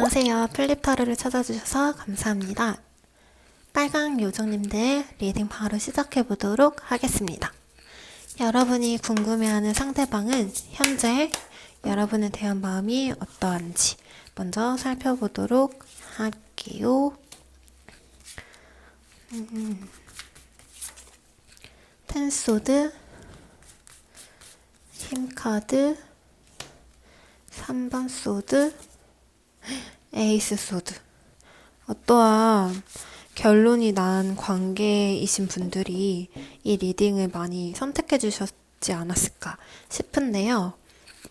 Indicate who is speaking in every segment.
Speaker 1: 어서오세요. 플립타로를 찾아주셔서 감사합니다. 빨강 요정님들 리딩 바로 시작해보도록 하겠습니다. 여러분이 궁금해하는 상대방은 현재 여러분에 대한 마음이 어떠한지 먼저 살펴보도록 할게요. 텐소드, 힘카드, 3번 소드, 에이스 소드. 어떠한 결론이 난 관계이신 분들이 이 리딩을 많이 선택해 주셨지 않았을까 싶은데요.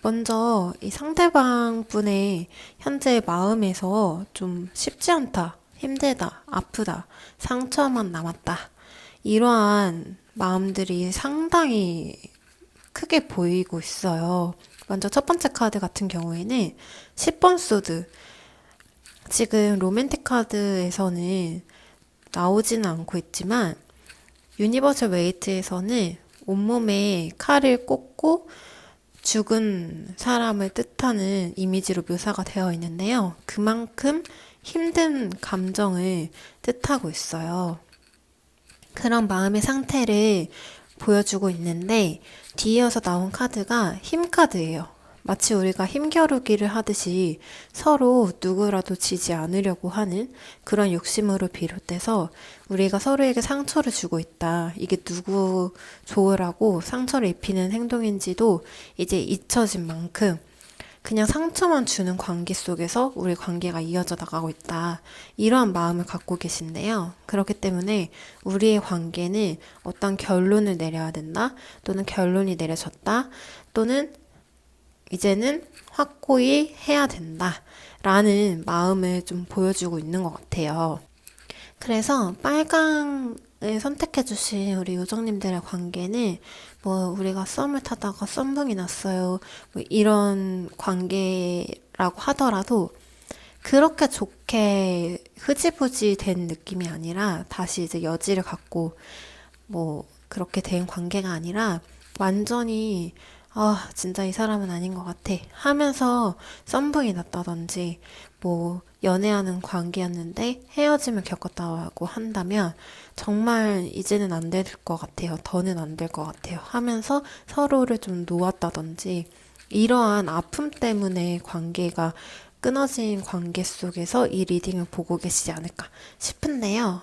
Speaker 1: 먼저 이 상대방 분의 현재 마음에서 좀 쉽지 않다, 힘들다, 아프다, 상처만 남았다. 이러한 마음들이 상당히 크게 보이고 있어요. 먼저 첫 번째 카드 같은 경우에는 10번 소드. 지금 로맨틱 카드에서는 나오지는 않고 있지만 유니버셜 웨이트에서는 온몸에 칼을 꽂고 죽은 사람을 뜻하는 이미지로 묘사가 되어 있는데요. 그만큼 힘든 감정을 뜻하고 있어요. 그런 마음의 상태를 보여주고 있는데 뒤이어서 나온 카드가 힘 카드예요. 마치 우리가 힘겨루기를 하듯이 서로 누구라도 지지 않으려고 하는 그런 욕심으로 비롯돼서 우리가 서로에게 상처를 주고 있다. 이게 누구 좋으라고 상처를 입히는 행동인지도 이제 잊혀진 만큼 그냥 상처만 주는 관계 속에서 우리 관계가 이어져 나가고 있다. 이러한 마음을 갖고 계신데요. 그렇기 때문에 우리의 관계는 어떤 결론을 내려야 된다. 또는 결론이 내려졌다. 또는 이제는 확고히 해야 된다. 라는 마음을 좀 보여주고 있는 것 같아요. 그래서 빨강을 선택해주신 우리 요정님들의 관계는 뭐 우리가 썸을 타다가 썸붕이 났어요. 뭐 이런 관계라고 하더라도 그렇게 좋게 흐지부지 된 느낌이 아니라 다시 이제 여지를 갖고 뭐 그렇게 된 관계가 아니라 완전히 진짜 이 사람은 아닌 것 같아 하면서 썸붕이 났다든지 뭐 연애하는 관계였는데 헤어짐을 겪었다고 한다면 정말 이제는 안 될 것 같아요. 더는 안 될 것 같아요. 하면서 서로를 좀 놓았다든지 이러한 아픔 때문에 관계가 끊어진 관계 속에서 이 리딩을 보고 계시지 않을까 싶은데요.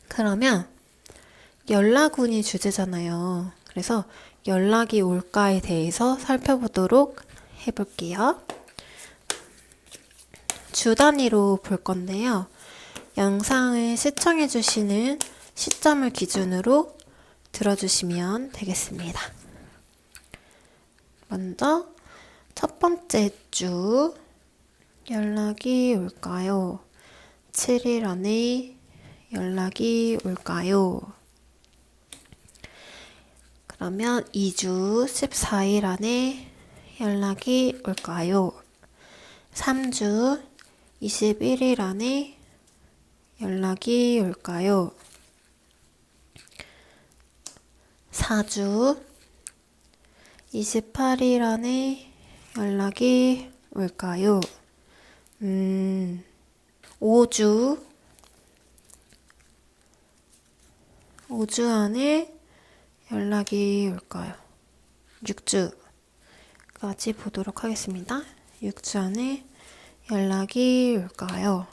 Speaker 1: 그러면 연락운이 주제잖아요. 그래서 연락이 올까에 대해서 살펴보도록 해볼게요. 주 단위로 볼 건데요. 영상을 시청해주시는 시점을 기준으로 들어주시면 되겠습니다. 먼저 첫 번째 주 연락이 올까요? 7일 안에 연락이 올까요? 그러면 2주 14일 안에 연락이 올까요? 3주 21일 안에 연락이 올까요? 4주 28일 안에 연락이 올까요? 5주 5주 안에 연락이 올까요? 6주까지 보도록 하겠습니다. 6주 안에 연락이 올까요?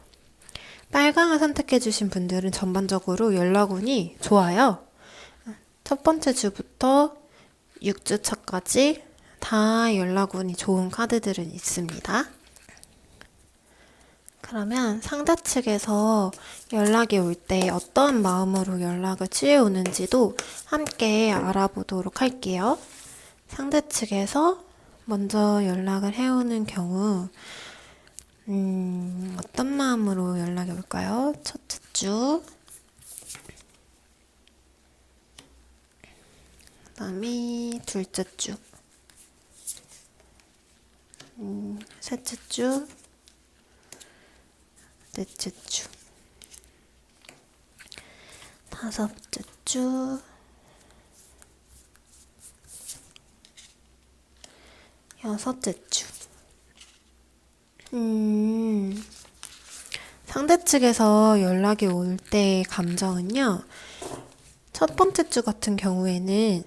Speaker 1: 빨강을 선택해주신 분들은 전반적으로 연락운이 좋아요. 첫 번째 주부터 6주 차까지 다 연락운이 좋은 카드들은 있습니다. 그러면 상대 측에서 연락이 올 때 어떤 마음으로 연락을 취해오는지도 함께 알아보도록 할게요. 상대 측에서 먼저 연락을 해오는 경우 어떤 마음으로 연락이 올까요? 첫째 주, 그 다음에 둘째 주, 셋째 주, 넷째 주, 다섯째 주, 여섯째 주. 측에서 연락이 올 때의 감정은요. 첫 번째 주 같은 경우에는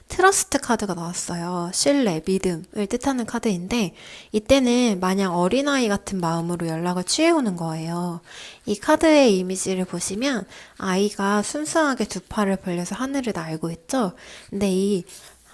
Speaker 1: 트러스트 카드가 나왔어요. 신뢰, 믿음을 뜻하는 카드인데 이때는 마냥 어린아이 같은 마음으로 연락을 취해오는 거예요. 이 카드의 이미지를 보시면 아이가 순수하게 두 팔을 벌려서 하늘을 날고 있죠. 근데 이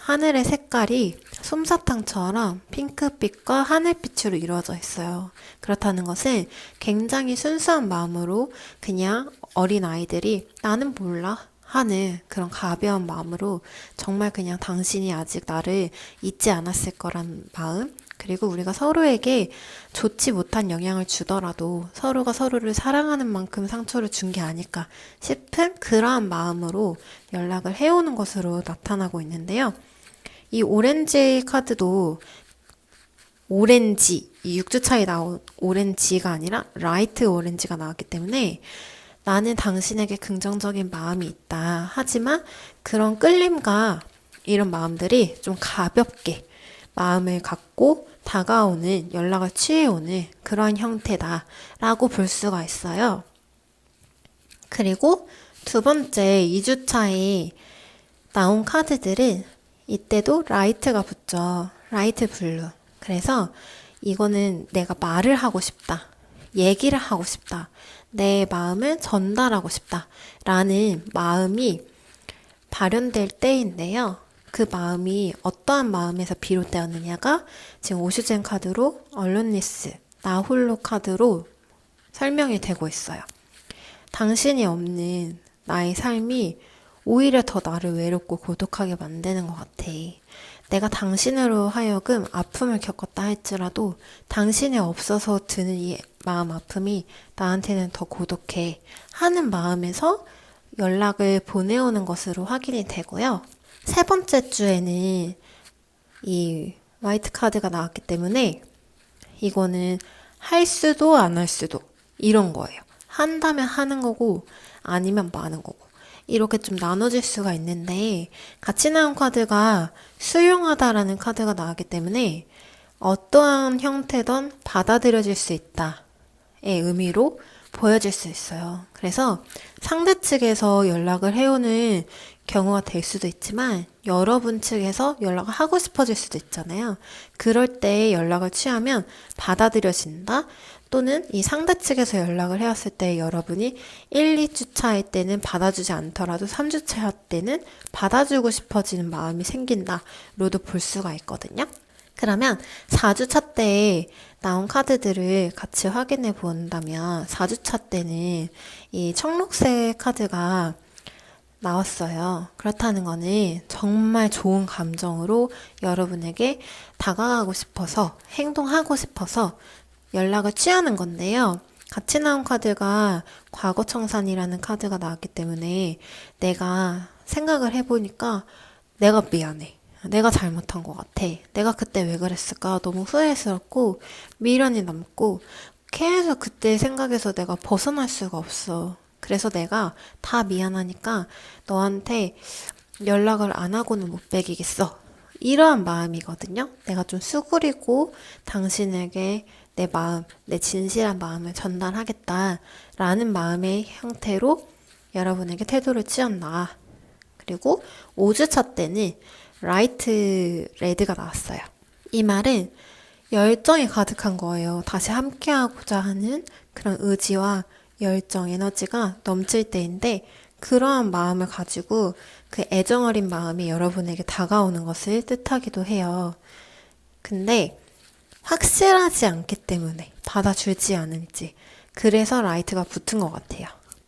Speaker 1: 하늘의 색깔이 솜사탕처럼 핑크빛과 하늘빛으로 이루어져 있어요. 그렇다는 것은 굉장히 순수한 마음으로 그냥 어린아이들이 나는 몰라 하는 그런 가벼운 마음으로 정말 그냥 당신이 아직 나를 잊지 않았을 거란 마음, 그리고 우리가 서로에게 좋지 못한 영향을 주더라도 서로가 서로를 사랑하는 만큼 상처를 준 게 아닐까 싶은 그러한 마음으로 연락을 해오는 것으로 나타나고 있는데요. 이 오렌지 카드도 오렌지, 이 6주 차이 나온 오렌지가 아니라 라이트 오렌지가 나왔기 때문에 나는 당신에게 긍정적인 마음이 있다. 하지만 그런 끌림과 이런 마음들이 좀 가볍게 마음을 갖고 다가오는, 연락을 취해오는 그러한 형태다라고 볼 수가 있어요. 그리고 두 번째 2주 차에 나온 카드들은 이때도 라이트가 붙죠. 라이트 블루. 그래서 이거는 내가 말을 하고 싶다. 얘기를 하고 싶다. 내 마음을 전달하고 싶다. 라는 마음이 발현될 때인데요. 그 마음이 어떠한 마음에서 비롯되었느냐가 지금 오슈젠 카드로 얼론리스, 나 홀로 카드로 설명이 되고 있어요. 당신이 없는 나의 삶이 오히려 더 나를 외롭고 고독하게 만드는 것 같아. 내가 당신으로 하여금 아픔을 겪었다 할지라도 당신이 없어서 드는 이 마음 아픔이 나한테는 더 고독해 하는 마음에서 연락을 보내오는 것으로 확인이 되고요. 세 번째 주에는 이 화이트 카드가 나왔기 때문에 이거는 할 수도 안 할 수도 이런 거예요. 한다면 하는 거고 아니면 마는 거고 이렇게 좀 나눠질 수가 있는데 같이 나온 카드가 수용하다라는 카드가 나왔기 때문에 어떠한 형태든 받아들여질 수 있다의 의미로 보여질 수 있어요. 그래서 상대 측에서 연락을 해오는 경우가 될 수도 있지만 여러분 측에서 연락을 하고 싶어질 수도 있잖아요. 그럴 때 연락을 취하면 받아들여진다. 또는 이 상대 측에서 연락을 해왔을 때 여러분이 1, 2주 차일 때는 받아주지 않더라도 3주 차 때는 받아주고 싶어지는 마음이 생긴다로도 볼 수가 있거든요. 그러면 4주 차 때에 나온 카드들을 같이 확인해 본다면 4주 차 때는 이 청록색 카드가 나왔어요. 그렇다는 거는 정말 좋은 감정으로 여러분에게 다가가고 싶어서 행동하고 싶어서 연락을 취하는 건데요. 같이 나온 카드가 과거청산이라는 카드가 나왔기 때문에 내가 생각을 해보니까 내가 미안해. 내가 잘못한 것 같아. 내가 그때 왜 그랬을까? 너무 후회스럽고 미련이 남고 계속 그때 생각에서 내가 벗어날 수가 없어. 그래서 내가 다 미안하니까 너한테 연락을 안 하고는 못 베기겠어. 이러한 마음이거든요. 내가 좀 수그리고 당신에게 내 마음, 내 진실한 마음을 전달하겠다라는 마음의 형태로 여러분에게 태도를 취한다. 그리고 5주차 때는 라이트 레드가 나왔어요. 이 말은 열정이 가득한 거예요. 다시 함께하고자 하는 그런 의지와 열정, 에너지가 넘칠 때인데 그러한 마음을 가지고 그 애정 어린 마음이 여러분에게 다가오는 것을 뜻하기도 해요. 근데 확실하지 않기 때문에 받아주지 않을지 그래서 라이트가 붙은 것 같아요.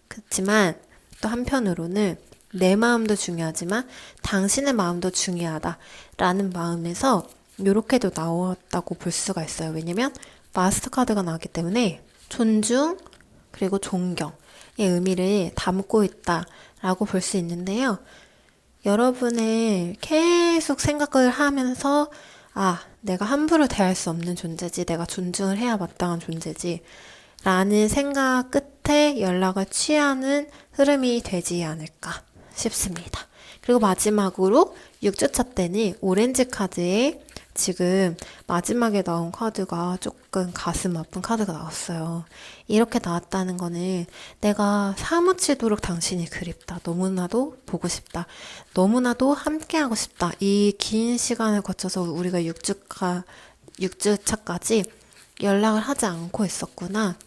Speaker 1: 그렇지만 또 한편으로는 내 마음도 중요하지만 당신의 마음도 중요하다라는 마음에서 이렇게도 나왔다고 볼 수가 있어요. 왜냐면 마스터 카드가 나왔기 때문에 존중 그리고 존경의 의미를 담고 있다라고 볼 수 있는데요. 여러분을 계속 생각을 하면서 내가 함부로 대할 수 없는 존재지, 내가 존중을 해야 마땅한 존재지 라는 생각 끝에 연락을 취하는 흐름이 되지 않을까 싶습니다. 그리고 마지막으로 6주차 때는 오렌지 카드의 지금 마지막에 나온 카드가 조금 가슴 아픈 카드가 나왔어요. 이렇게 나왔다는 거는 내가 사무치도록 당신이 그립다. 너무나도 보고 싶다. 너무나도 함께하고 싶다. 이 긴 시간을 거쳐서 우리가 6주차까지 연락을 하지 않고 있었구나.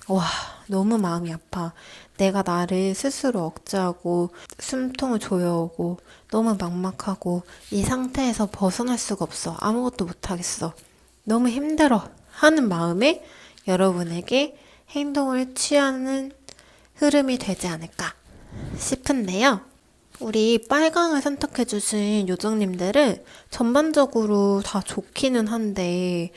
Speaker 1: 와, 너무 마음이 아파. 내가 나를 스스로 억제하고 숨통을 조여오고 너무 막막하고 이 상태에서 벗어날 수가 없어. 아무것도 못하겠어. 너무 힘들어. 하는 마음에 여러분에게 행동을 취하는 흐름이 되지 않을까 싶은데요. 우리 빨강을 선택해주신 요정님들은 전반적으로 다 좋기는 한데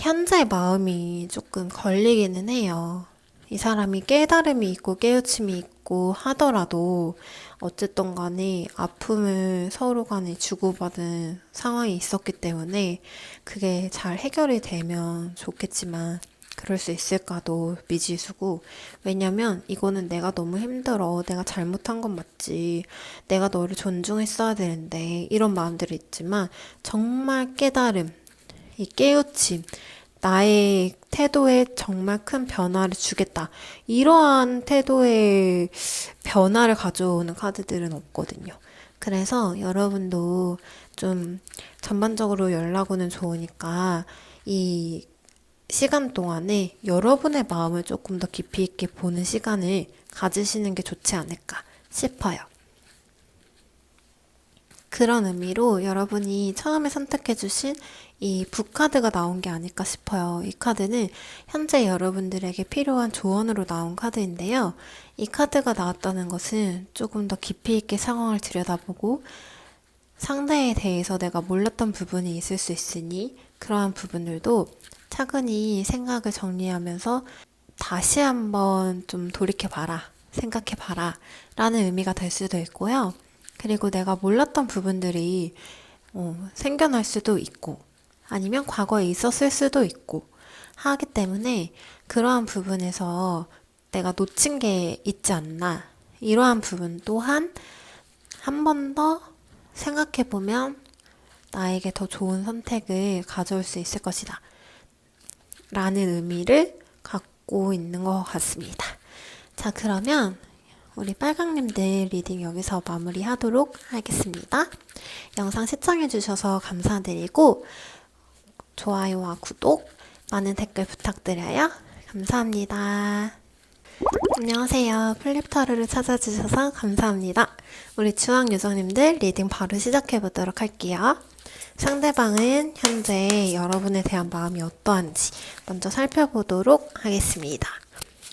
Speaker 1: 현재 마음이 조금 걸리기는 해요. 이 사람이 깨달음이 있고 깨우침이 있고 하더라도 어쨌든 간에 아픔을 서로 간에 주고받은 상황이 있었기 때문에 그게 잘 해결이 되면 좋겠지만 그럴 수 있을까도 미지수고, 왜냐면 이거는 내가 너무 힘들어. 내가 잘못한 건 맞지. 내가 너를 존중했어야 되는데 이런 마음들이 있지만 정말 깨달음, 이 깨우침, 나의 태도에 정말 큰 변화를 주겠다. 이러한 태도의 변화를 가져오는 카드들은 없거든요. 그래서 여러분도 좀 전반적으로 연락오는 좋으니까 이 시간 동안에 여러분의 마음을 조금 더 깊이 있게 보는 시간을 가지시는 게 좋지 않을까 싶어요. 그런 의미로 여러분이 처음에 선택해주신 이 북카드가 나온 게 아닐까 싶어요. 이 카드는 현재 여러분들에게 필요한 조언으로 나온 카드인데요. 이 카드가 나왔다는 것은 조금 더 깊이 있게 상황을 들여다보고 상대에 대해서 내가 몰랐던 부분이 있을 수 있으니 그러한 부분들도 차근히 생각을 정리하면서 다시 한번 좀 돌이켜봐라, 생각해봐라 라는 의미가 될 수도 있고요. 그리고 내가 몰랐던 부분들이 생겨날 수도 있고 아니면 과거에 있었을 수도 있고 하기 때문에 그러한 부분에서 내가 놓친 게 있지 않나, 이러한 부분 또한 한 번 더 생각해보면 나에게 더 좋은 선택을 가져올 수 있을 것이다 라는 의미를 갖고 있는 것 같습니다. 자, 그러면 우리 빨강님들 리딩 여기서 마무리하도록 하겠습니다. 영상 시청해주셔서 감사드리고 좋아요와 구독, 많은 댓글 부탁드려요. 감사합니다. 안녕하세요. 플립타로를 찾아주셔서 감사합니다. 우리 주황 요정님들 리딩 바로 시작해보도록 할게요. 상대방은 현재 여러분에 대한 마음이 어떠한지 먼저 살펴보도록 하겠습니다.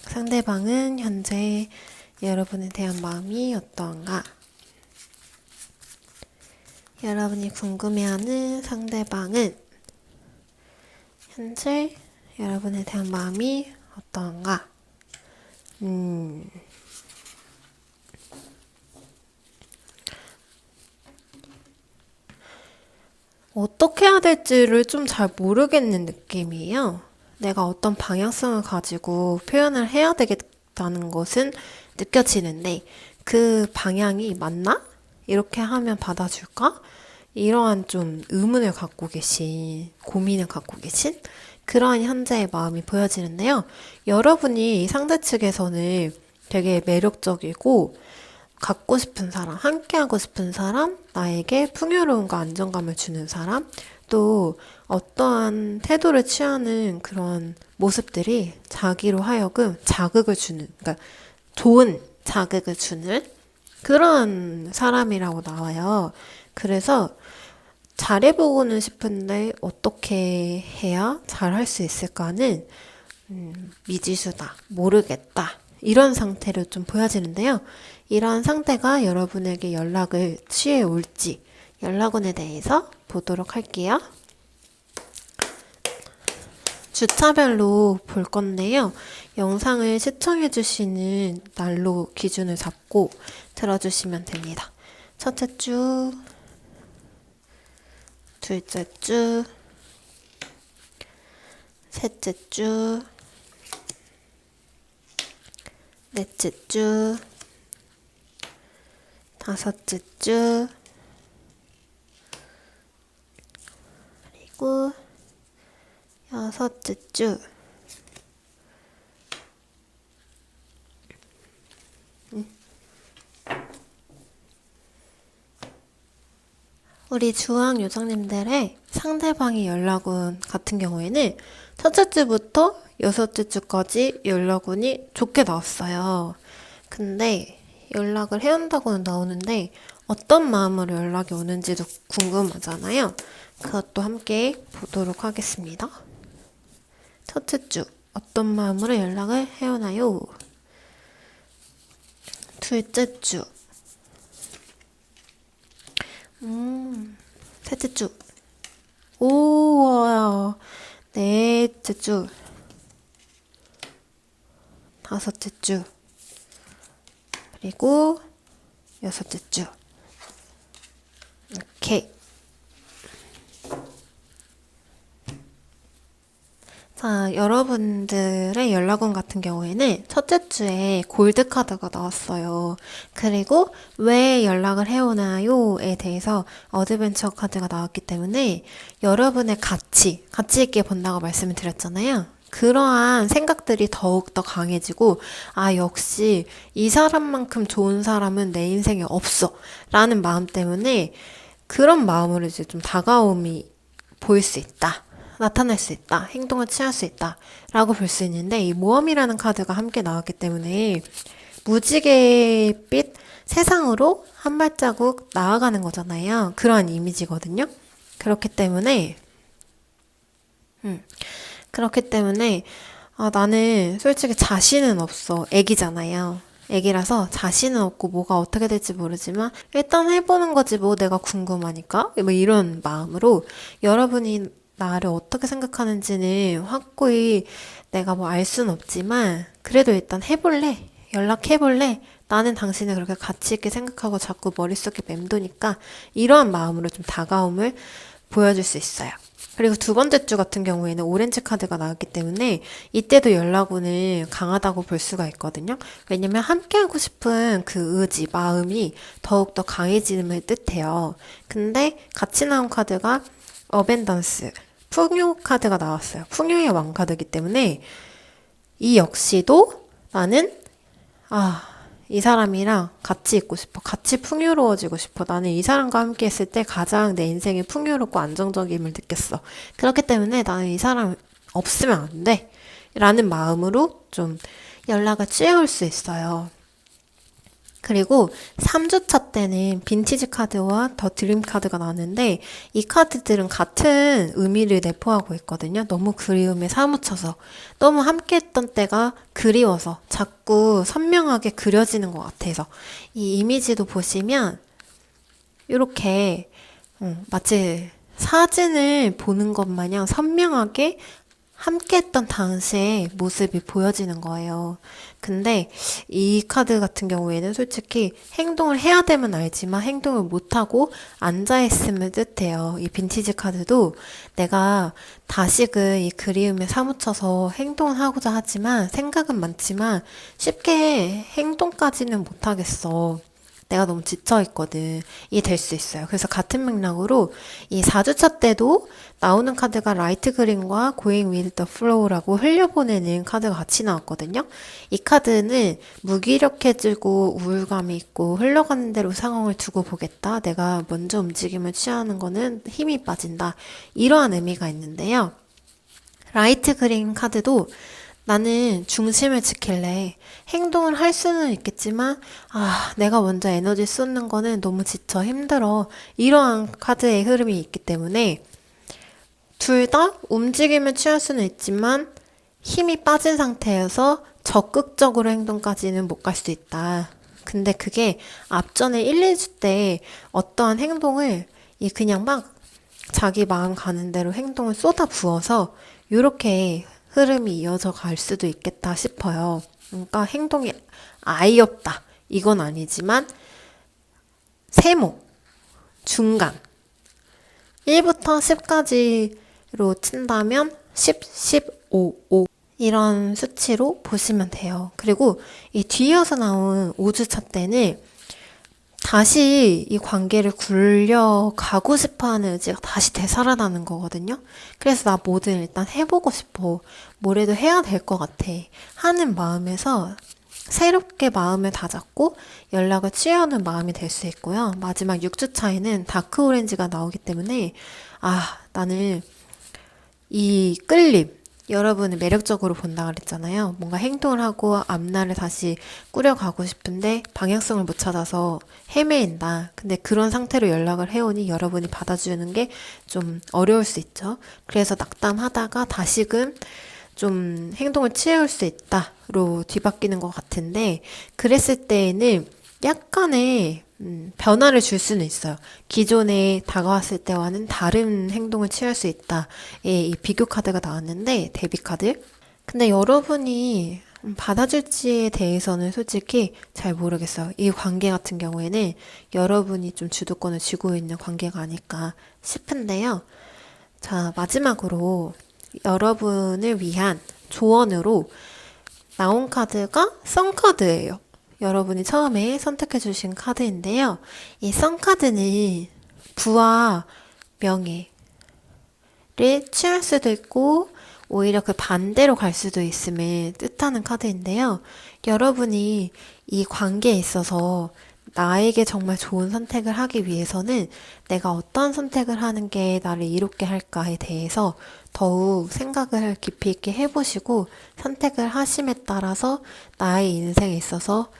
Speaker 1: 상대방은 현재 여러분에 대한 마음이 어떠한가? 여러분이 궁금해하는 상대방은 현재 여러분에 대한 마음이 어떠한가? 어떻게 해야 될지를 좀 잘 모르겠는 느낌이에요. 내가 어떤 방향성을 가지고 표현을 해야 되겠다는 것은 느껴지는데 그 방향이 맞나? 이렇게 하면 받아줄까? 이러한 좀 의문을 갖고 계신, 고민을 갖고 계신 그러한 현재의 마음이 보여지는데요. 여러분이 상대 측에서는 되게 매력적이고 갖고 싶은 사람, 함께하고 싶은 사람, 나에게 풍요로움과 안정감을 주는 사람, 또 어떠한 태도를 취하는 그런 모습들이 자기로 하여금 자극을 주는, 그러니까 좋은 자극을 주는 그런 사람이라고 나와요. 그래서 잘해보고는 싶은데 어떻게 해야 잘할 수 있을까는 미지수다, 모르겠다 이런 상태로 좀 보여지는데요. 이러한 상태가 여러분에게 연락을 취해 올지 연락원에 대해서 보도록 할게요. 주차별로 볼 건데요. 영상을 시청해주시는 날로 기준을 잡고 들어주시면 됩니다. 첫째 주, 둘째 주, 셋째 주, 넷째 주, 다섯째 주, 그리고 여섯째 주. 우리 주황 요정님들의 상대방의 연락운 같은 경우에는 첫째 주부터 여섯째 주까지 연락운이 좋게 나왔어요. 근데 연락을 해온다고는 나오는데 어떤 마음으로 연락이 오는지도 궁금하잖아요. 그것도 함께 보도록 하겠습니다. 첫째 주, 어떤 마음으로 연락을 해오나요? 둘째 주, 셋째 주, 오, 넷째 주, 다섯째 주, 그리고 여섯째 주. 오케이. 자, 여러분들의 연락원 같은 경우에는 첫째 주에 골드 카드가 나왔어요. 그리고 왜 연락을 해오나요에 대해서 어드벤처 카드가 나왔기 때문에 여러분의 가치 있게 본다고 말씀을 드렸잖아요. 그러한 생각들이 더욱더 강해지고, 아, 역시 이 사람만큼 좋은 사람은 내 인생에 없어. 라는 마음 때문에 그런 마음으로 이제 좀 다가옴이 보일 수 있다. 나타날 수 있다. 행동을 취할 수 있다. 라고 볼 수 있는데, 이 모험이라는 카드가 함께 나왔기 때문에 무지개빛 세상으로 한 발자국 나아가는 거잖아요. 그러한 이미지거든요. 그렇기 때문에, 아, 나는 솔직히 자신은 없어. 애기잖아요. 애기라서 자신은 없고 뭐가 어떻게 될지 모르지만 일단 해보는 거지 뭐 내가 궁금하니까 뭐 이런 마음으로 여러분이 나를 어떻게 생각하는지는 확고히 내가 뭐 알 수는 없지만 그래도 일단 해볼래? 연락해볼래? 나는 당신을 그렇게 가치 있게 생각하고 자꾸 머릿속에 맴도니까 이러한 마음으로 좀 다가옴을 보여줄 수 있어요. 그리고 두 번째 주 같은 경우에는 오렌지 카드가 나왔기 때문에 이때도 연락운은 강하다고 볼 수가 있거든요. 왜냐면 함께하고 싶은 그 의지, 마음이 더욱더 강해짐을 뜻해요. 근데 같이 나온 카드가 어벤던스, 풍요 카드가 나왔어요. 풍요의 왕 카드이기 때문에 이 역시도 나는 이 사람이랑 같이 있고 싶어. 같이 풍요로워지고 싶어. 나는 이 사람과 함께 했을 때 가장 내 인생이 풍요롭고 안정적임을 느꼈어. 그렇기 때문에 나는 이 사람 없으면 안 돼. 라는 마음으로 좀 연락을 취해올 수 있어요. 그리고 3주차 때는 빈티지 카드와 더 드림 카드가 나왔는데 이 카드들은 같은 의미를 내포하고 있거든요. 너무 그리움에 사무쳐서 너무 함께했던 때가 그리워서 자꾸 선명하게 그려지는 것 같아서 이 이미지도 보시면 이렇게 마치 사진을 보는 것 마냥 선명하게 함께했던 당시의 모습이 보여지는 거예요. 근데 이 카드 같은 경우에는 솔직히 행동을 해야 되면 알지만 행동을 못하고 앉아있음을 뜻해요. 이 빈티지 카드도 내가 다시금 이 그리움에 사무쳐서 행동을 하고자 하지만 생각은 많지만 쉽게 행동까지는 못하겠어. 내가 너무 지쳐있거든. 이 될 수 있어요. 그래서 같은 맥락으로 이 4주차 때도 나오는 카드가 라이트 그린과 Going with the Flow라고 흘려보내는 카드가 같이 나왔거든요. 이 카드는 무기력해지고 우울감이 있고 흘러가는 대로 상황을 두고 보겠다. 내가 먼저 움직임을 취하는 거는 힘이 빠진다. 이러한 의미가 있는데요. 라이트 그린 카드도 나는 중심을 지킬래. 행동을 할 수는 있겠지만, 내가 먼저 에너지 쏟는 거는 너무 지쳐 힘들어. 이러한 카드의 흐름이 있기 때문에 둘 다 움직임을 취할 수는 있지만 힘이 빠진 상태에서 적극적으로 행동까지는 못 갈 수 있다. 근데 그게 앞전에 1, 2주 때 어떠한 행동을 그냥 막 자기 마음 가는 대로 행동을 쏟아 부어서 이렇게 흐름이 이어져 갈 수도 있겠다 싶어요. 그러니까 행동이 아예 없다. 이건 아니지만 세모, 중간 1부터 10까지로 친다면 10, 15, 5 이런 수치로 보시면 돼요. 그리고 이 뒤이어서 나온 5주차 때는 다시 이 관계를 굴려가고 싶어 하는 의지가 다시 되살아나는 거거든요. 그래서 나 뭐든 일단 해보고 싶어. 뭐래도 해야 될 것 같아. 하는 마음에서 새롭게 마음을 다잡고 연락을 취하는 마음이 될 수 있고요. 마지막 6주 차에는 다크 오렌지가 나오기 때문에 나는 이 끌림, 여러분을 매력적으로 본다 그랬잖아요. 뭔가 행동을 하고 앞날을 다시 꾸려가고 싶은데 방향성을 못 찾아서 헤매인다. 근데 그런 상태로 연락을 해오니 여러분이 받아주는 게 좀 어려울 수 있죠. 그래서 낙담하다가 다시금 좀 행동을 취해올 수 있다로 뒤바뀌는 것 같은데, 그랬을 때에는 약간의 변화를 줄 수는 있어요. 기존에 다가왔을 때와는 다른 행동을 취할 수 있다. 이 비교 카드가 나왔는데, 데뷔 카드. 근데 여러분이 받아줄지에 대해서는 솔직히 잘 모르겠어요. 이 관계 같은 경우에는 여러분이 좀 주도권을 쥐고 있는 관계가 아닐까 싶은데요. 자, 마지막으로 여러분을 위한 조언으로 나온 카드가 썬카드예요. 여러분이 처음에 선택해 주신 카드인데요. 이 썬카드는 부와 명예를 취할 수도 있고 오히려 그 반대로 갈 수도 있음을 뜻하는 카드인데요. 여러분이 이 관계에 있어서 나에게 정말 좋은 선택을 하기 위해서는 내가 어떤 선택을 하는 게 나를 이롭게 할까에 대해서 더욱 생각을 깊이 있게 해보시고 선택을 하심에 따라서 나의 인생에 있어서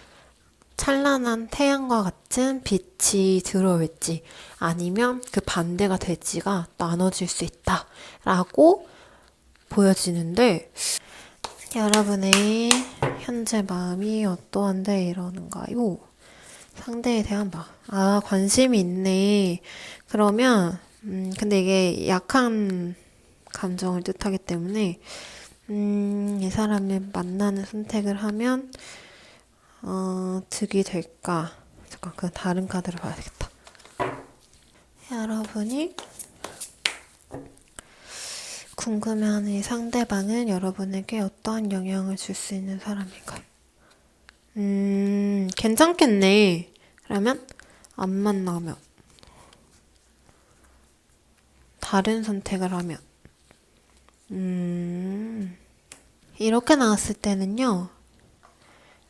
Speaker 1: 찬란한 태양과 같은 빛이 들어올지 아니면 그 반대가 될지가 나눠질 수 있다라고 보여지는데, 여러분의 현재 마음이 어떠한데 이러는가요? 상대에 대한 관심이 있네. 그러면, 근데 이게 약한 감정을 뜻하기 때문에, 이 사람을 만나는 선택을 하면, 득이 될까? 잠깐, 그 다른 카드를 봐야겠다. 여러분이 궁금해하는 이 상대방은 여러분에게 어떠한 영향을 줄 수 있는 사람인가요? 괜찮겠네. 그러면 안 만나면 다른 선택을 하면 이렇게 나왔을 때는요.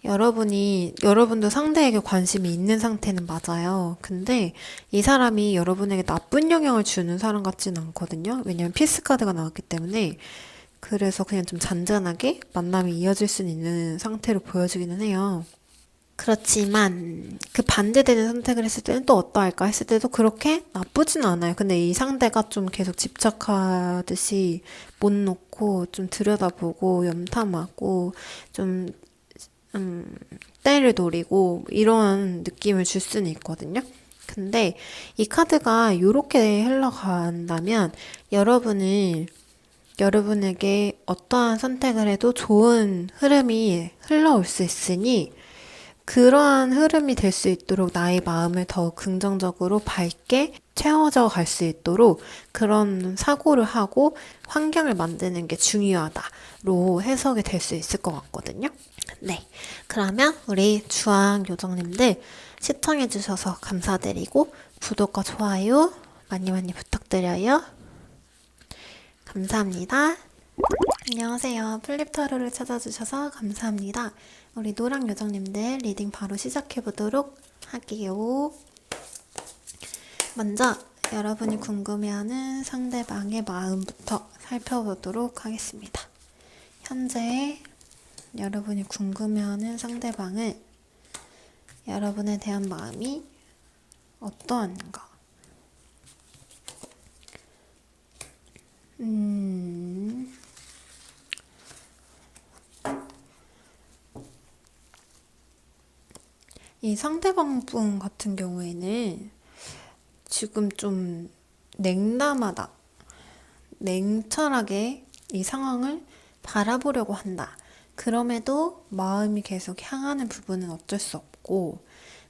Speaker 1: 여러분도 상대에게 관심이 있는 상태는 맞아요. 근데 이 사람이 여러분에게 나쁜 영향을 주는 사람 같지는 않거든요. 왜냐면 피스 카드가 나왔기 때문에. 그래서 그냥 좀 잔잔하게 만남이 이어질 수 있는 상태로 보여지기는 해요. 그렇지만 그 반대되는 선택을 했을 때는 또 어떠할까 했을 때도 그렇게 나쁘진 않아요. 근데 이 상대가 좀 계속 집착하듯이 못 놓고 좀 들여다보고 염탐하고 좀 때를 노리고 이런 느낌을 줄 수는 있거든요. 근데 이 카드가 이렇게 흘러간다면 여러분에게 어떠한 선택을 해도 좋은 흐름이 흘러올 수 있으니 그러한 흐름이 될 수 있도록 나의 마음을 더 긍정적으로 밝게 채워져 갈 수 있도록 그런 사고를 하고 환경을 만드는 게 중요하다로 해석이 될 수 있을 것 같거든요. 네. 그러면 우리 주황 요정님들 시청해주셔서 감사드리고 구독과 좋아요 많이 많이 부탁드려요. 감사합니다. 안녕하세요. 플립타로를 찾아주셔서 감사합니다. 우리 노랑 요정님들 리딩 바로 시작해보도록 할게요. 먼저 여러분이 궁금해하는 상대방의 마음부터 살펴보도록 하겠습니다. 현재 여러분이 궁금해하는 상대방은 여러분에 대한 마음이 어떠한가? 이 상대방 분 같은 경우에는 지금 좀 냉담하다, 냉철하게 이 상황을 바라보려고 한다. 그럼에도 마음이 계속 향하는 부분은 어쩔 수 없고,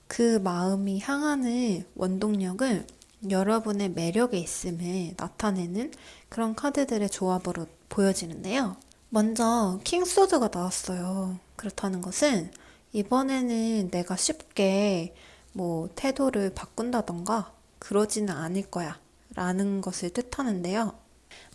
Speaker 1: 그 마음이 향하는 원동력은 여러분의 매력에 있음을 나타내는 그런 카드들의 조합으로 보여지는데요. 먼저 킹소드가 나왔어요. 그렇다는 것은 이번에는 내가 쉽게 뭐 태도를 바꾼다던가 그러지는 않을 거야 라는 것을 뜻하는데요.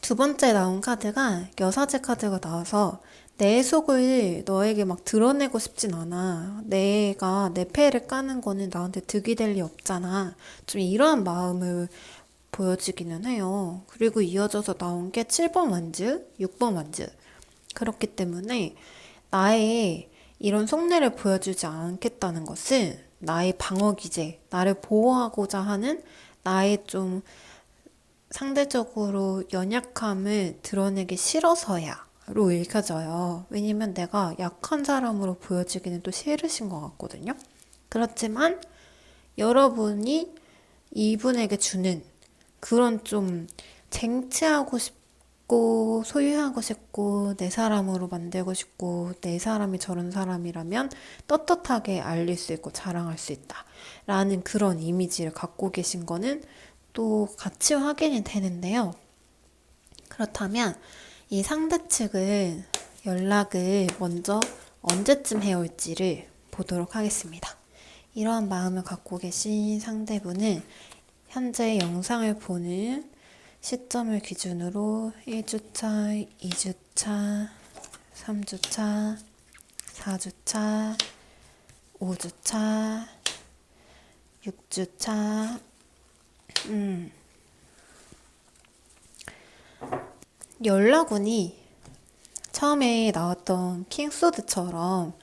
Speaker 1: 두 번째 나온 카드가 여사제 카드가 나와서 내 속을 너에게 막 드러내고 싶진 않아. 내가 내 패를 까는 거는 나한테 득이 될 리 없잖아. 좀 이런 마음을 보여주기는 해요. 그리고 이어져서 나온 게 7번 완즈, 6번 완즈. 그렇기 때문에 나의 이런 속내를 보여주지 않겠다는 것은 나의 방어 기제, 나를 보호하고자 하는 나의 좀 상대적으로 연약함을 드러내기 싫어서야로 읽혀져요. 왜냐면 내가 약한 사람으로 보여지기는 또 싫으신 것 같거든요. 그렇지만 여러분이 이분에게 주는 그런 좀 쟁취하고 싶고 소유하고 싶고 내 사람으로 만들고 싶고 내 사람이 저런 사람이라면 떳떳하게 알릴 수 있고 자랑할 수 있다 라는 그런 이미지를 갖고 계신 거는 또 같이 확인이 되는데요. 그렇다면 이 상대 측은 연락을 먼저 언제쯤 해올지를 보도록 하겠습니다. 이러한 마음을 갖고 계신 상대분은 현재 영상을 보는 시점을 기준으로 1주차, 2주차, 3주차, 4주차, 5주차, 6주차, 연락운이 처음에 나왔던 킹소드처럼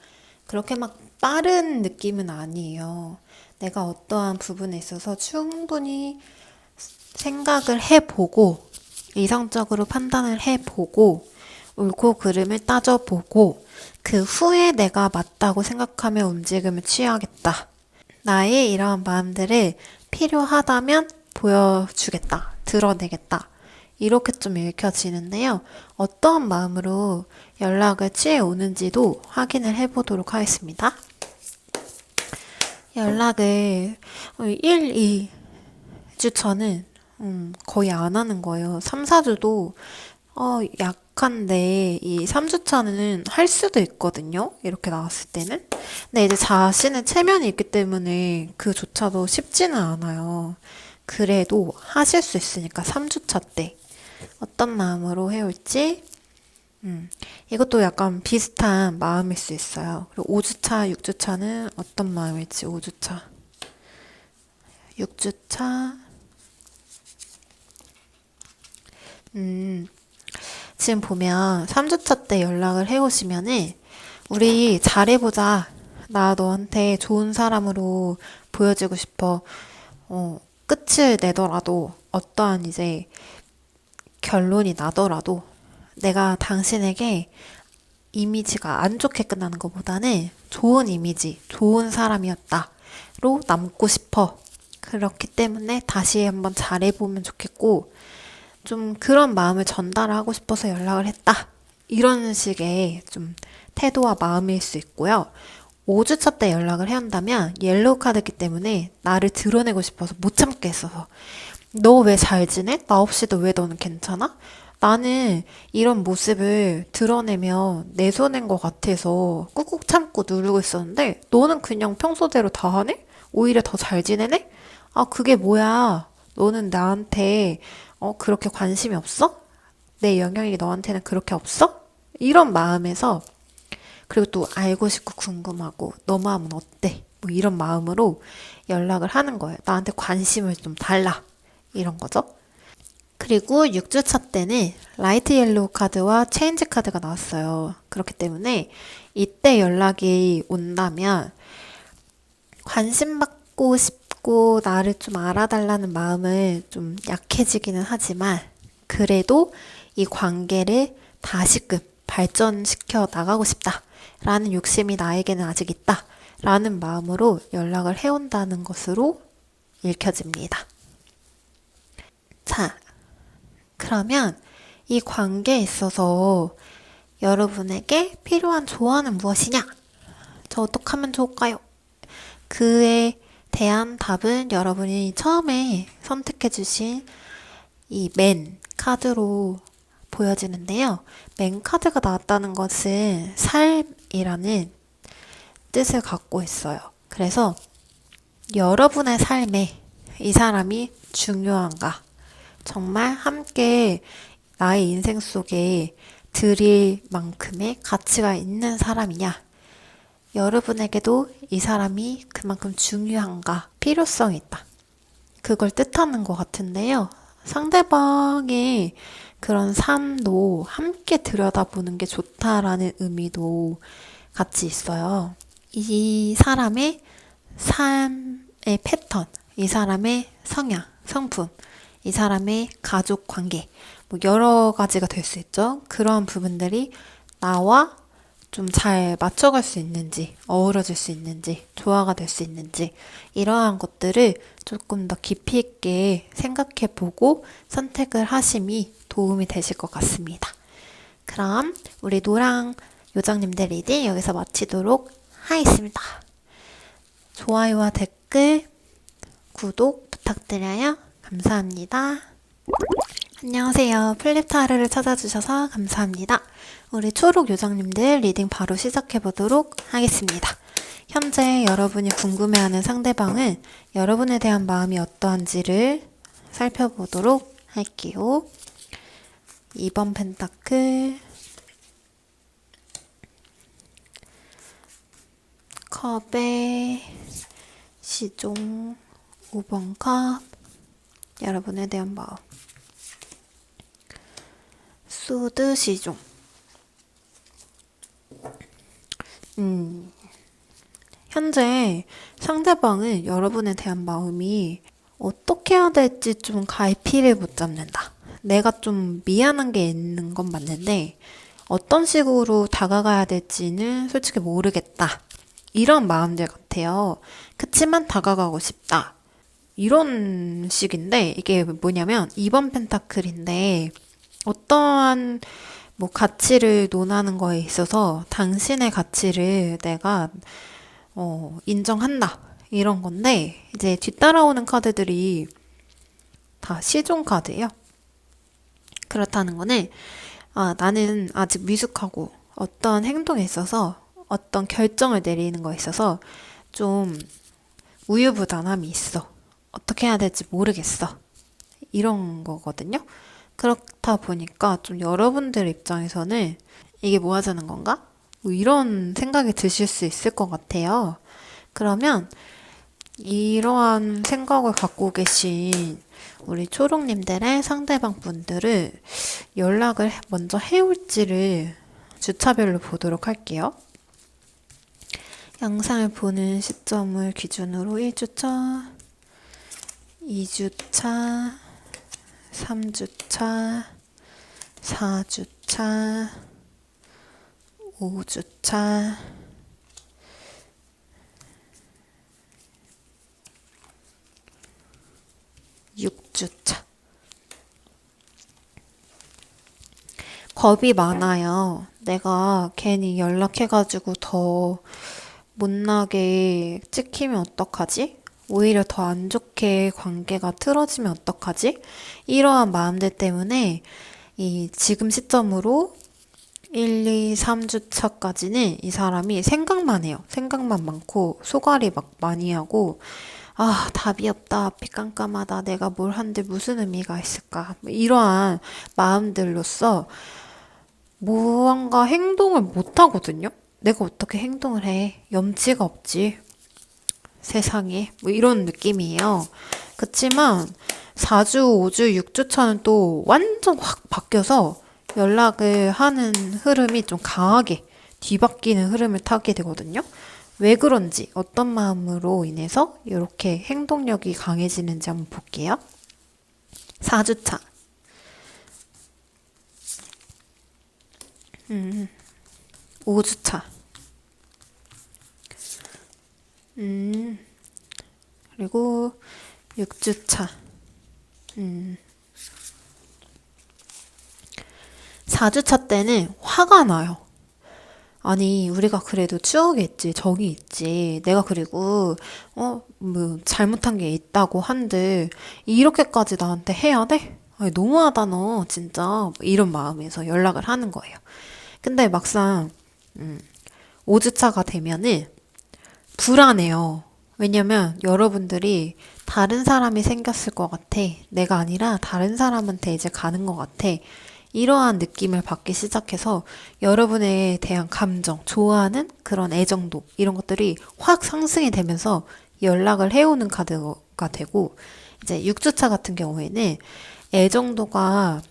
Speaker 1: 그렇게 막 빠른 느낌은 아니에요. 내가 어떠한 부분에 있어서 충분히 생각을 해보고 이성적으로 판단을 해보고 옳고 그름을 따져보고 그 후에 내가 맞다고 생각하며 움직임을 취하겠다. 나의 이러한 마음들을 필요하다면 보여주겠다. 드러내겠다. 이렇게 좀 읽혀지는데요. 어떠한 마음으로 연락을 취해 오는지도 확인을 해보도록 하겠습니다. 연락을 1, 2주 전은 거의 안 하는 거예요. 3, 4주도 약한데 이 3주차는 할 수도 있거든요. 이렇게 나왔을 때는. 근데 이제 자신의 체면이 있기 때문에 그조차도 쉽지는 않아요. 그래도 하실 수 있으니까 3주차 때 어떤 마음으로 해올지 이것도 약간 비슷한 마음일 수 있어요. 그리고 5주차, 6주차는 어떤 마음일지 5주차, 6주차 지금 보면 3주차 때 연락을 해오시면은 우리 잘해보자. 나 너한테 좋은 사람으로 보여지고 싶어. 끝을 내더라도 어떠한 이제 결론이 나더라도 내가 당신에게 이미지가 안 좋게 끝나는 것보다는 좋은 이미지, 좋은 사람이었다로 남고 싶어. 그렇기 때문에 다시 한번 잘해보면 좋겠고 좀 그런 마음을 전달하고 싶어서 연락을 했다. 이런 식의 좀 태도와 마음일 수 있고요. 5주차 때 연락을 해야 한다면 옐로우 카드이기 때문에 나를 드러내고 싶어서 못 참겠어서 너 왜 잘 지내? 나 없이도 왜 너는 괜찮아? 나는 이런 모습을 드러내면 내손인 것 같아서 꾹꾹 참고 누르고 있었는데 너는 그냥 평소대로 다 하네? 오히려 더 잘 지내네? 아, 그게 뭐야? 너는 나한테 그렇게 관심이 없어? 내 영향이 너한테는 그렇게 없어? 이런 마음에서 그리고 또 알고 싶고 궁금하고 너 마음은 어때? 뭐 이런 마음으로 연락을 하는 거예요. 나한테 관심을 좀 달라. 이런 거죠. 그리고 6주차 때는 라이트 옐로우 카드와 체인지 카드가 나왔어요. 그렇기 때문에 이때 연락이 온다면 관심 받고 싶고 나를 좀 알아달라는 마음을 좀 약해지기는 하지만 그래도 이 관계를 다시금 발전시켜 나가고 싶다. 라는 욕심이 나에게는 아직 있다. 라는 마음으로 연락을 해온다는 것으로 읽혀집니다. 자, 그러면 이 관계에 있어서 여러분에게 필요한 조언은 무엇이냐? 저 어떻게 하면 좋을까요? 그에 대한 답은 여러분이 처음에 선택해주신 이 맨 카드로 보여지는데요. 맨 카드가 나왔다는 것은 삶이라는 뜻을 갖고 있어요. 그래서 여러분의 삶에 이 사람이 중요한가? 정말 함께 나의 인생 속에 드릴 만큼의 가치가 있는 사람이냐? 여러분에게도 이 사람이 그만큼 중요한가? 필요성이 있다. 그걸 뜻하는 것 같은데요. 상대방의 그런 삶도 함께 들여다보는 게 좋다라는 의미도 같이 있어요. 이 사람의 삶의 패턴, 이 사람의 성향, 성품, 이 사람의 가족 관계, 뭐 여러 가지가 될 수 있죠. 그런 부분들이 나와 좀 잘 맞춰갈 수 있는지, 어우러질 수 있는지, 조화가 될 수 있는지, 이러한 것들을 조금 더 깊이 있게 생각해 보고 선택을 하심이 도움이 되실 것 같습니다. 그럼 우리 노랑 요정님들 리딩 여기서 마치도록 하겠습니다. 좋아요와 댓글, 구독 부탁드려요. 감사합니다. 안녕하세요. 플립타르를 찾아주셔서 감사합니다. 우리 초록 요정님들 리딩 바로 시작해보도록 하겠습니다. 현재 여러분이 궁금해하는 상대방은 여러분에 대한 마음이 어떠한지를 살펴보도록 할게요. 2번 펜타클, 컵의 시종, 5번 컵, 여러분에 대한 마음. 소드 시종. 현재 상대방은 여러분에 대한 마음이 어떻게 해야 될지 좀 갈피를 못 잡는다. 내가 좀 미안한 게 있는 건 맞는데 어떤 식으로 다가가야 될지는 솔직히 모르겠다. 이런 마음들 같아요. 그치만 다가가고 싶다. 이런 식인데 이게 뭐냐면 2번 펜타클인데 어떠한 뭐 가치를 논하는 거에 있어서 당신의 가치를 내가 인정한다. 이런 건데 이제 뒤따라오는 카드들이 다 시종 카드예요. 그렇다는 거는 나는 아직 미숙하고 어떤 행동에 있어서 어떤 결정을 내리는 거에 있어서 좀 우유부단함이 있어. 어떻게 해야 될지 모르겠어. 이런 거거든요. 그렇다 보니까 좀 여러분들 입장에서는 이게 뭐 하자는 건가? 뭐 이런 생각이 드실 수 있을 것 같아요. 그러면 이러한 생각을 갖고 계신 우리 초록님들의 상대방 분들을 연락을 먼저 해올지를 주차별로 보도록 할게요. 영상을 보는 시점을 기준으로 1주차, 2주차, 3주차, 4주차, 5주차, 6주차. 겁이 많아요. 내가 괜히 연락해가지고 더 못나게 찍히면 어떡하지? 오히려 더 안 좋게 관계가 틀어지면 어떡하지? 이러한 마음들 때문에 지금 시점으로 1, 2, 3주 차까지는 이 사람이 생각만 해요. 생각만 많고 소갈이 막 많이 하고 답이 없다. 앞이 깜깜하다. 내가 뭘 한들 무슨 의미가 있을까? 이러한 마음들로서 무언가 행동을 못 하거든요. 내가 어떻게 행동을 해? 염치가 없지. 세상에. 뭐 이런 느낌이에요. 그치만 4주, 5주, 6주 차는 또 완전 확 바뀌어서 연락을 하는 흐름이 좀 강하게 뒤바뀌는 흐름을 타게 되거든요. 왜 그런지, 어떤 마음으로 인해서 이렇게 행동력이 강해지는지 한번 볼게요. 4주차. 5주차. 그리고 6주차. 4주차 때는 화가 나요. 아니, 우리가 그래도 추억이 있지, 정이 있지. 내가 그리고, 뭐, 잘못한 게 있다고 한들, 이렇게까지 나한테 해야 돼? 아니, 너무하다, 너, 진짜. 뭐 이런 마음에서 연락을 하는 거예요. 근데 막상, 5주차가 되면은, 불안해요. 왜냐면 여러분들이 다른 사람이 생겼을 것 같아. 내가 아니라 다른 사람한테 이제 가는 것 같아. 이러한 느낌을 받기 시작해서 여러분에 대한 감정, 좋아하는 그런 애정도, 이런 것들이 확 상승이 되면서 연락을 해오는 카드가 되고, 이제 6주차 같은 경우에는 애정도가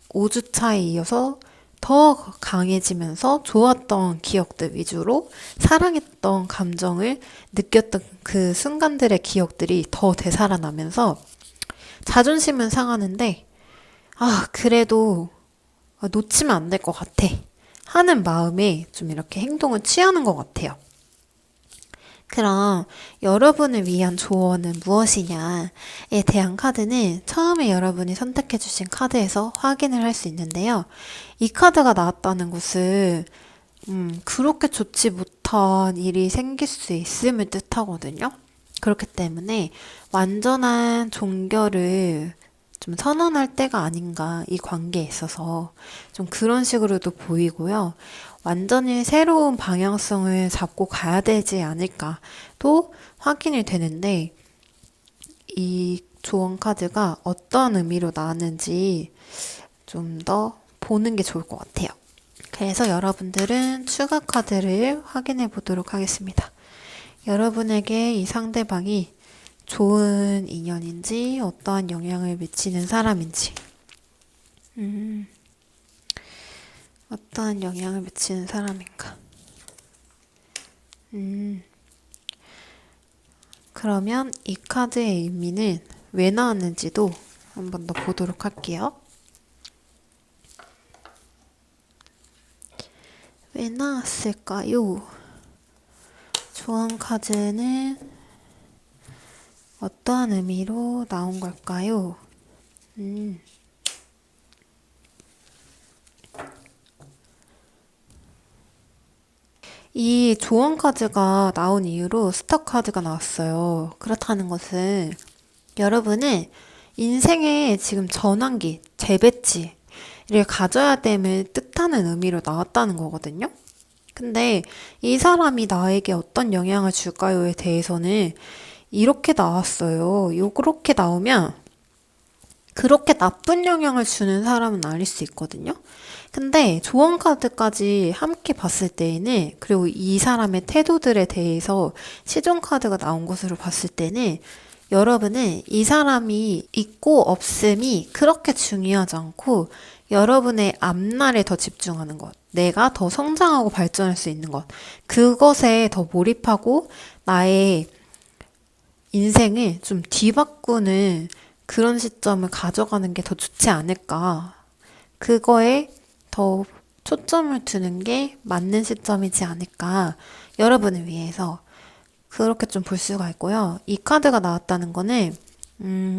Speaker 1: 5주차에 이어서 더 강해지면서 좋았던 기억들 위주로 사랑했던 감정을 느꼈던 그 순간들의 기억들이 더 되살아나면서 자존심은 상하는데, 그래도 놓치면 안 될 것 같아 하는 마음에 좀 이렇게 행동을 취하는 것 같아요. 그럼 여러분을 위한 조언은 무엇이냐에 대한 카드는 처음에 여러분이 선택해주신 카드에서 확인을 할 수 있는데요. 이 카드가 나왔다는 것은 그렇게 좋지 못한 일이 생길 수 있음을 뜻하거든요. 그렇기 때문에 완전한 종결을 좀 선언할 때가 아닌가, 이 관계에 있어서 좀 그런 식으로도 보이고요. 완전히 새로운 방향성을 잡고 가야 되지 않을까도 확인이 되는데, 이 조언 카드가 어떤 의미로 나왔는지 좀 더 보는 게 좋을 것 같아요. 그래서 여러분들은 추가 카드를 확인해 보도록 하겠습니다. 여러분에게 이 상대방이 좋은 인연인지, 어떠한 영향을 미치는 사람인지, 어떠한 영향을 미치는 사람인가. 그러면 이 카드의 의미는 왜 나왔는지도 한번 더 보도록 할게요. 왜 나왔을까요? 조언 카드는 어떠한 의미로 나온 걸까요? 이 조언 카드가 나온 이후로 스타 카드가 나왔어요. 그렇다는 것은 여러분은 인생의 지금 전환기, 재배치를 가져야 됨을 뜻하는 의미로 나왔다는 거거든요. 근데 이 사람이 나에게 어떤 영향을 줄까요에 대해서는 이렇게 나왔어요. 요렇게 나오면 그렇게 나쁜 영향을 주는 사람은 아닐 수 있거든요. 근데 조언 카드까지 함께 봤을 때에는, 그리고 이 사람의 태도들에 대해서 시전 카드가 나온 것으로 봤을 때는 여러분은 이 사람이 있고 없음이 그렇게 중요하지 않고 여러분의 앞날에 더 집중하는 것, 내가 더 성장하고 발전할 수 있는 것, 그것에 더 몰입하고 나의 인생을 좀 뒤바꾸는 그런 시점을 가져가는 게 더 좋지 않을까. 그거에 더 초점을 두는 게 맞는 시점이지 않을까. 여러분을 위해서 그렇게 좀 볼 수가 있고요. 이 카드가 나왔다는 거는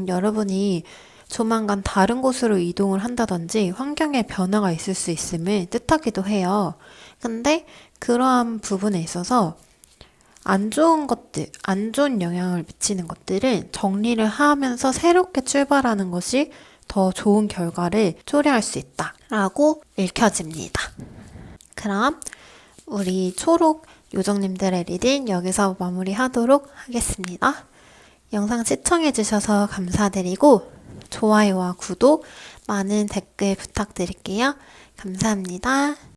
Speaker 1: 여러분이 조만간 다른 곳으로 이동을 한다든지 환경에 변화가 있을 수 있음을 뜻하기도 해요. 근데 그러한 부분에 있어서 안 좋은 것들, 안 좋은 영향을 미치는 것들은 정리를 하면서 새롭게 출발하는 것이 더 좋은 결과를 초래할 수 있다라고 읽혀집니다. 그럼 우리 초록 요정님들의 리딩 여기서 마무리하도록 하겠습니다. 영상 시청해주셔서 감사드리고 좋아요와 구독, 많은 댓글 부탁드릴게요. 감사합니다.